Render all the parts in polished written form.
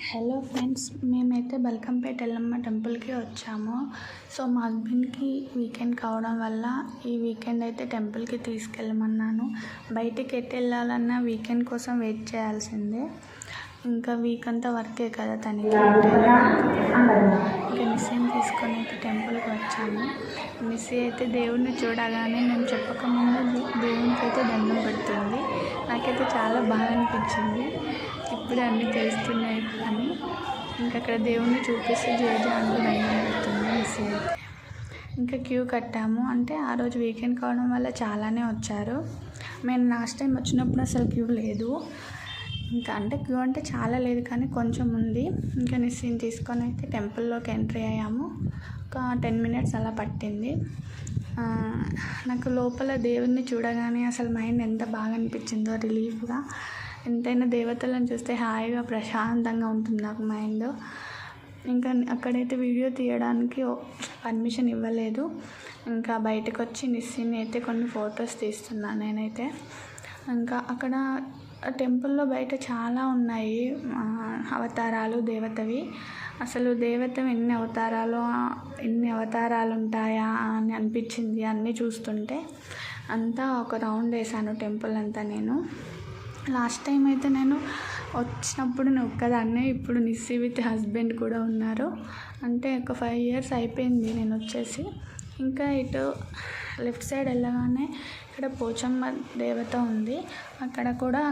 Hello friends, మేమైతే బల్కంపేట ఎల్లమ్మ టెంపుల్కి వచ్చాము. సో మా హస్బెండ్కి వీకెండ్ కావడం వల్ల ఈ వీకెండ్ అయితే టెంపుల్కి తీసుకెళ్ళమన్నాను. బయటికి ఎటు వెళ్ళాలన్నా వీకెండ్ కోసం వెయిట్ చేయాల్సిందే. ఇంకా వీక్ అంతా వర్కే కదా తనకి. ఇంకా నిశ్చయం తీసుకొని అయితే టెంపుల్కి వచ్చాము. మిస్సీ అయితే దేవుడిని చూడగానే మేము చెప్పకముందు దేవునికి అయితే దండం పెడుతుంది. నాకైతే చాలా బాగా అనిపించింది. ఇప్పుడే అన్నీ తెలుస్తున్నాయి అని ఇంకా అక్కడ దేవుణ్ణి చూపిస్తే జేజా అంటూ దండం పెడుతుంది మిస్సీ అయితే. ఇంకా క్యూ కట్టాము. అంటే ఆ రోజు వీకెండ్ కావడం వల్ల చాలానే వచ్చారు. మేము లాస్ట్ టైం వచ్చినప్పుడు అసలు క్యూ లేదు. ఇంకా అంటే క్యూ అంటే చాలా లేదు కానీ కొంచెం ఉంది. ఇంకా నిశ్చయం తీసుకొని అయితే టెంపుల్లోకి ఎంట్రీ అయ్యాము. ఒక 10 minutes అలా పట్టింది. నాకు లోపల దేవుడిని చూడగానే అసలు మైండ్ ఎంత బాగా అనిపించిందో, రిలీఫ్గా. ఎంతైనా దేవతలను చూస్తే హాయిగా ప్రశాంతంగా ఉంటుంది నాకు మైండ్. ఇంకా అక్కడైతే వీడియో తీయడానికి పర్మిషన్ ఇవ్వలేదు. ఇంకా బయటకు వచ్చి నిశ్చిని అయితే కొన్ని ఫొటోస్ తీస్తున్నాను నేనైతే. ఇంకా అక్కడ టెంపుల్లో బయట చాలా ఉన్నాయి అవతారాలు దేవతవి. అసలు దేవత ఎన్ని అవతారాలు ఉంటాయా అని అనిపించింది అన్నీ చూస్తుంటే. అంతా ఒక రౌండ్ వేసాను టెంపుల్ అంతా నేను. లాస్ట్ టైం అయితే నేను వచ్చినప్పుడు నేను ఒక్కదాన్నే, ఇప్పుడు నిస్సి విత్ హస్బెండ్ కూడా ఉన్నారు. అంటే ఒక 5 years అయిపోయింది నేను వచ్చేసి. ఇంకా ఇటు లెఫ్ట్ సైడ్ వెళ్ళగానే ఇక్కడ పోచమ్మ దేవత ఉంది. అక్కడ కూడా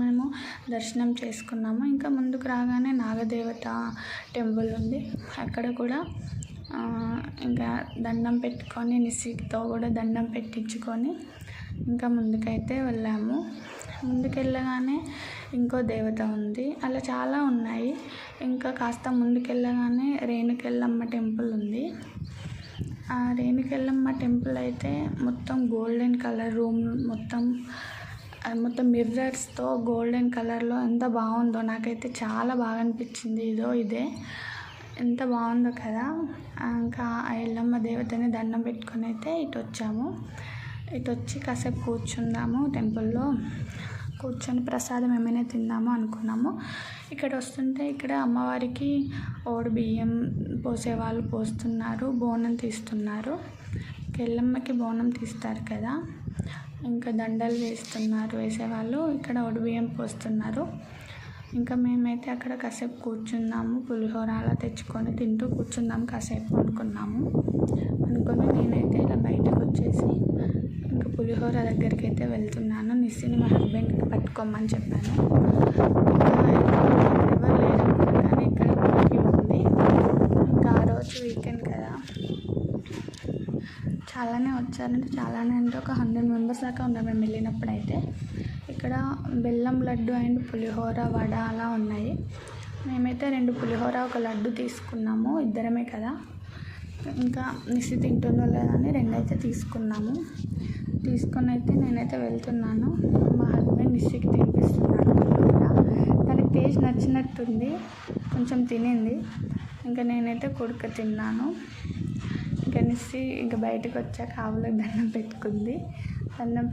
మేము దర్శనం చేసుకున్నాము. ఇంకా ముందుకు రాగానే నాగదేవత టెంపుల్ ఉంది. అక్కడ కూడా ఇంకా దండం పెట్టుకొని నిస్సితో కూడా దండం పెట్టించుకొని ఇంకా ముందుకైతే వెళ్ళాము. ముందుకెళ్ళగానే ఇంకో దేవత ఉంది. అలా చాలా ఉన్నాయి. ఇంకా కాస్త ముందుకెళ్ళగానే రేణుకెళ్ళమ్మ టెంపుల్ ఉంది. ఆ రేణుకెళ్ళమ్మ టెంపుల్ అయితే మొత్తం గోల్డెన్ కలర్ రూమ్, మొత్తం మిర్రర్స్తో గోల్డెన్ కలర్లో ఎంత బాగుందో. నాకైతే చాలా బాగా అనిపించింది. ఇదే ఎంత బాగుందో కదా. ఇంకా ఆ ఎల్లమ్మ దేవతని దండం పెట్టుకొని అయితే ఇటు వచ్చాము. ఇటు వచ్చి కాసేపు కూర్చుందాము టెంపుల్లో. కూర్చొని ప్రసాదం ఏమైనా తిందాము అనుకున్నాము. ఇక్కడ వస్తుంటే ఇక్కడ అమ్మవారికి బియ్యం పోసేవాళ్ళు పోస్తున్నారు, బోనం తీస్తున్నారు. ఎల్లమ్మకి బోనం తీస్తారు కదా, ఇంకా దండలు వేసేవాళ్ళు ఇక్కడ బియ్యం పోస్తున్నారు. ఇంకా మేమైతే అక్కడ కాసేపు కూర్చున్నాము. పులిహోర అలా తెచ్చుకొని తింటూ కూర్చుందాం కాసేపు అనుకొని నేనైతే ఇలా బయటకు వచ్చేసి ఇంకా పులిహోర దగ్గరికి అయితే వెళ్తున్నాను. నిస్సిని మా హస్బెండ్కి పట్టుకోమని చెప్పాను. ఎవరు లేరు కానీ ఇక్కడ ఉంది. ఇంకా ఆ రోజు వీకెండ్ కదా, చాలానే వచ్చారంటే ఒక 100 members దాకా ఉన్నారు మేము వెళ్ళినప్పుడు అయితే. ఇక్కడ బెల్లం లడ్డు అండ్ పులిహోర వడ అలా ఉన్నాయి. మేమైతే 2 పులిహోర 1 లడ్డు తీసుకున్నాము, ఇద్దరమే కదా. ఇంకా నిస్సి తింటుందో లేదా అని 2 అయితే తీసుకున్నాము. తీసుకొని అయితే నేనైతే వెళ్తున్నాను. మా హస్బెండ్ నిస్సికి తినిపిస్తున్నాను పులిహోర. తనకి టేస్ట్ నచ్చినట్టుంది, కొంచెం తినింది. ఇంకా నేనైతే కొడుకు తిన్నాను. ఇంకా నిస్సి ఇంకా బయటకు వచ్చాక ఆవులకు దండం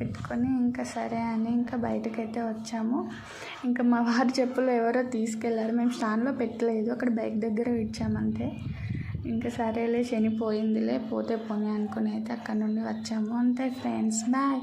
పెట్టుకొని ఇంకా సరే అని ఇంకా బయటకైతే వచ్చాము. ఇంకా మా వారి చెప్పులు ఎవరో తీసుకెళ్ళారు. మేము స్టాండ్లో పెట్టలేదు, అక్కడ బైక్ దగ్గర ఇచ్చామంతే. ఇంకా సరేలే శని పోయిందిలే, పోతే పోనీ అనుకుని అయితే అక్కడ నుండి వచ్చాము. అంతే ఫ్రెండ్స్, బాయ్.